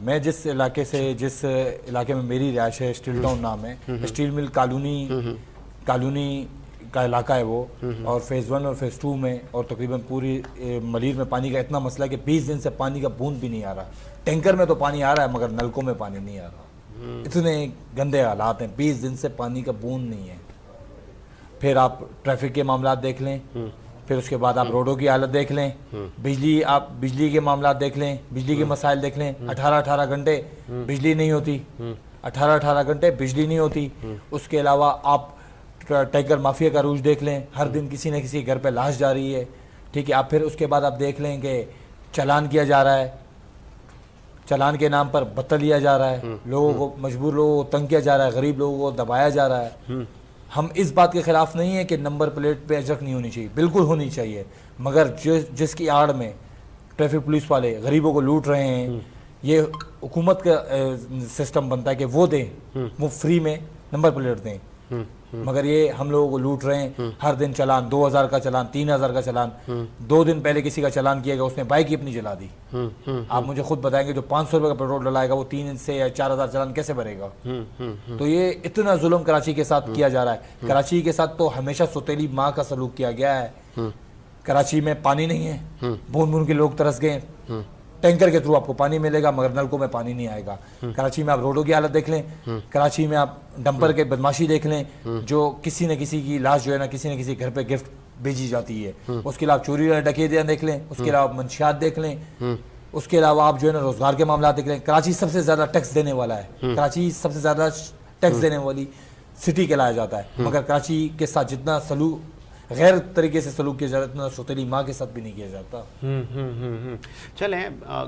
मैं जिस इलाके में मेरी रिहाइश है, स्टील टाउन नाम है, स्टील मिल कॉलोनी का इलाका है वो, और फेज़ 1 और फेज़ 2 में और तकरीबन पूरी मलीर में पानी का इतना मसला है कि 20 दिन से पानी का बूंद भी नहीं आ रहा। टैंकर में तो पानी आ रहा है मगर नलकों में पानी नहीं आ रहा। इतने गंदे हालात हैं, 20 दिन से पानी का बूंद नहीं है। फिर आप ट्रैफिक के मामला देख लें, फिर उसके बाद आप रोडों की हालत देख लें, बिजली के मामला देख लें, बिजली के मसाइल देख लें। 18-18 घंटे बिजली नहीं होती, 18-18 घंटे बिजली नहीं होती। उसके अलावा आप टैंकर माफिया का रूज देख लें, हर दिन किसी न किसी घर पे लाश जा रही है। ठीक है, आप फिर उसके बाद आप देख लें कि चालान किया जा रहा है, चालान के नाम पर भत्ता लिया जा रहा है, लोगों को मजबूर लोगों को तंग किया जा रहा है, गरीब लोगों को दबाया जा रहा है। हम इस बात के खिलाफ नहीं है कि नंबर प्लेट पे अजरक नहीं होनी चाहिए, बिल्कुल होनी चाहिए, मगर जिसकी आड़ में ट्रैफिक पुलिस वाले गरीबों को लूट रहे हैं, ये हुकूमत का सिस्टम बनता है कि वो दें, वो फ्री में नंबर प्लेट दें, मगर ये हम लोगों को लूट रहे हैं। हर दिन चालान 2000 का चालान, 3000 का चालान। 2 दिन पहले किसी का चालान किया गया, उसने बाइक ही अपनी जला दी। आप मुझे खुद बताएंगे जो 500 रुपये का पेट्रोल डलाएगा वो 3 से या 4000 चालान कैसे भरेगा? तो ये इतना जुल्म कराची के साथ किया जा रहा है। कराची के साथ तो हमेशा सौतेली माँ का सलूक किया गया है। कराची में पानी नहीं है, बूंद बूंद के लोग तरस गए। टैंकर के थ्रू आपको पानी मिलेगा मगर नलकों में पानी नहीं आएगा। कराची में आप रोडों की हालत देख लें, कराची में आप डंपर के बदमाशी देख लें, जो किसी न किसी की लाश जो है ना किसी न किसी घर पे गिफ्ट भेजी जाती है। उसके अलावा चोरी डकैतियां देख लें, उसके अलावा मंशियात देख लें, उसके अलावा आप जो है ना रोजगार के मामला देख लें। कराची सबसे ज्यादा टैक्स देने वाला है, कराची सबसे ज्यादा टैक्स देने वाली सिटी कहलाया जाता है, मगर कराची के साथ जितना सलूक गैर तरीके से सलूक किया जाता है उतना सौतेली माँ के साथ भी नहीं किया जाता। चलें